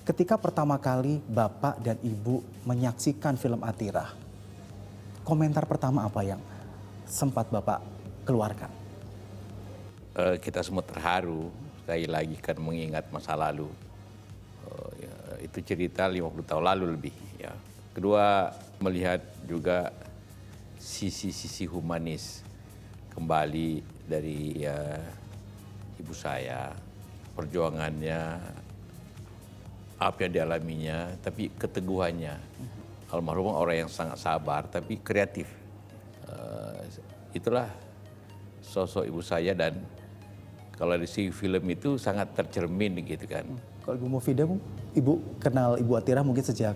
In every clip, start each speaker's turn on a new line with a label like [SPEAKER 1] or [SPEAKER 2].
[SPEAKER 1] Ketika pertama kali Bapak dan Ibu menyaksikan film Atirah, komentar pertama apa yang sempat Bapak keluarkan?
[SPEAKER 2] Kita semua terharu, sekali lagi kan mengingat masa lalu. Itu cerita 50 tahun lalu lebih. Ya. Kedua, melihat juga sisi-sisi humanis kembali dari ibu saya, perjuangannya, apa yang dialaminya, tapi keteguhannya. Almarhumah orang yang sangat sabar, tapi kreatif. Itulah sosok ibu saya, dan kalau di si film itu sangat tercermin gitu kan.
[SPEAKER 1] Kalau Ibu Mufidah, Ibu kenal Ibu Atirah mungkin sejak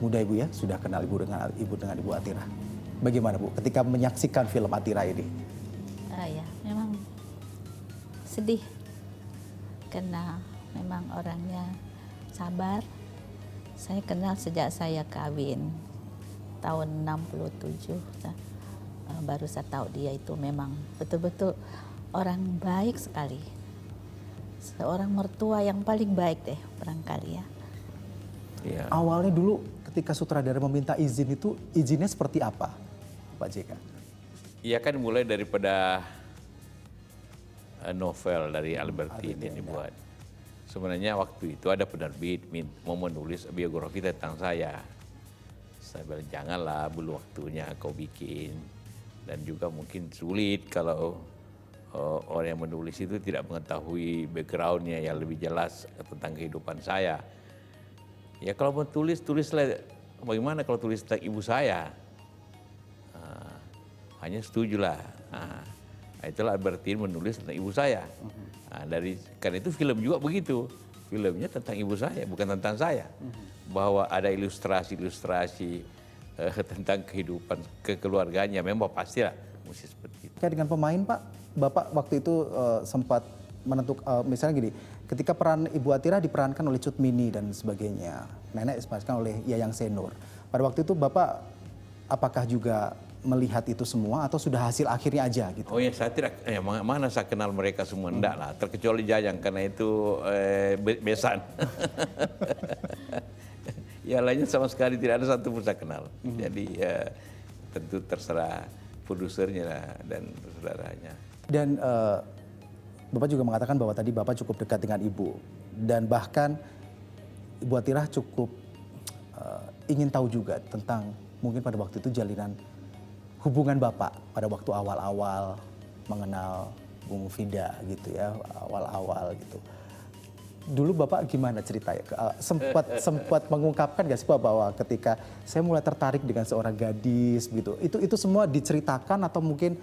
[SPEAKER 1] muda Ibu ya, sudah kenal Ibu dengan Ibu Atirah. Bagaimana Bu ketika menyaksikan film Atirah ini?
[SPEAKER 3] Ya, memang sedih karena memang orangnya sabar. Saya kenal sejak saya kawin tahun 67. Baru saya tahu dia itu memang betul-betul orang baik sekali. Seorang mertua yang paling baik deh barangkali ya.
[SPEAKER 2] Ya.
[SPEAKER 1] Awalnya dulu ketika sutradara meminta izin itu, izinnya seperti apa Pak JK?
[SPEAKER 2] Iya kan mulai daripada novel dari Albertine yang dibuat. Sebenarnya waktu itu ada penerbit mau menulis biografi tentang saya. Saya bilang janganlah, belum waktunya kau bikin. Dan juga mungkin sulit kalau orang yang menulis itu tidak mengetahui backgroundnya yang lebih jelas tentang kehidupan saya. Ya kalau mau tulislah. Bagaimana kalau tulis tentang ibu saya? Hanya setujulah. Itulah Albertine menulis tentang ibu saya. Karena itu film juga begitu. Filmnya tentang ibu saya, bukan tentang saya. Bahwa ada ilustrasi-ilustrasi tentang kehidupan kekeluarganya, memang pastilah mesti seperti itu.
[SPEAKER 1] Kayak dengan pemain Pak, Bapak waktu itu sempat menentukan, misalnya gini, ketika peran Ibu Atirah diperankan oleh Cut Mini dan sebagainya, Nenek diperankan oleh Yayang Senur. Pada waktu itu Bapak apakah juga melihat itu semua atau sudah hasil akhirnya aja gitu?
[SPEAKER 2] Oh ya, saya tidak, mana saya kenal mereka semua, enggak lah, terkecuali Jayang karena itu besan. Ya lainnya sama sekali tidak ada satu pun saya kenal. Jadi tentu terserah produsernya lah dan saudaranya.
[SPEAKER 1] Dan Bapak juga mengatakan bahwa tadi Bapak cukup dekat dengan Ibu. Dan bahkan Ibu Atirah cukup ingin tahu juga tentang mungkin pada waktu itu jalinan hubungan Bapak pada waktu awal-awal mengenal Bu Mufidah gitu ya, awal-awal gitu. Dulu Bapak gimana ceritanya? Sempat mengungkapkan gak sih Pak bahwa ketika saya mulai tertarik dengan seorang gadis gitu, itu semua diceritakan atau mungkin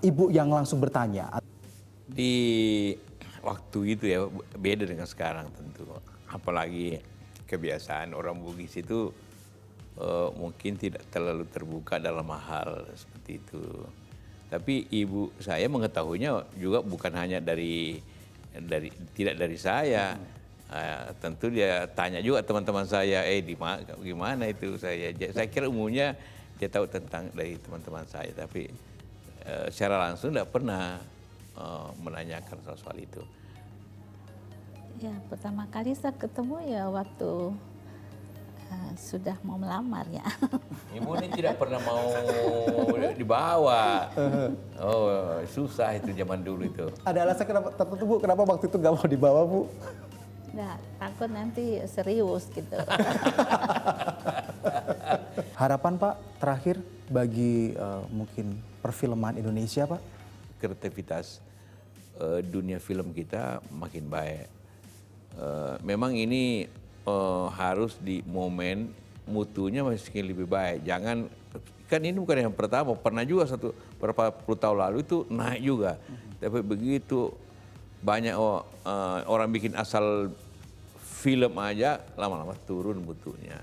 [SPEAKER 1] Ibu yang langsung bertanya?
[SPEAKER 2] Di waktu itu ya beda dengan sekarang tentu. Apalagi kebiasaan orang Bugis itu mungkin tidak terlalu terbuka dalam hal seperti itu. Tapi ibu saya mengetahuinya juga bukan hanya tidak dari saya. Tentu dia tanya juga teman-teman saya, gimana itu saya kira umumnya dia tahu tentang dari teman-teman saya, tapi secara langsung tidak pernah menanyakan soal itu.
[SPEAKER 3] Ya, pertama kali saya ketemu ya waktu sudah mau melamar ya.
[SPEAKER 2] Ibu ini tidak pernah mau dibawa. Oh, susah itu zaman dulu itu.
[SPEAKER 1] Ada alasan tertentu Bu, kenapa waktu itu nggak mau dibawa Bu?
[SPEAKER 3] Nah, takut nanti serius gitu.
[SPEAKER 1] Harapan Pak terakhir bagi mungkin perfilman Indonesia Pak?
[SPEAKER 2] Kreativitas dunia film kita makin baik. Memang ini harus di momen mutunya masih lebih baik. Jangan, kan ini bukan yang pertama, pernah juga beberapa puluh tahun lalu itu naik juga. Tapi begitu banyak orang bikin asal film aja, lama-lama turun mutunya.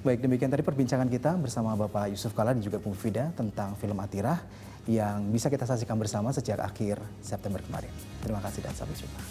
[SPEAKER 1] Baik, demikian tadi perbincangan kita bersama Bapak Yusuf Kalla dan juga Bu Mufidah tentang film Atirah yang bisa kita saksikan bersama sejak akhir September kemarin. Terima kasih dan sampai jumpa.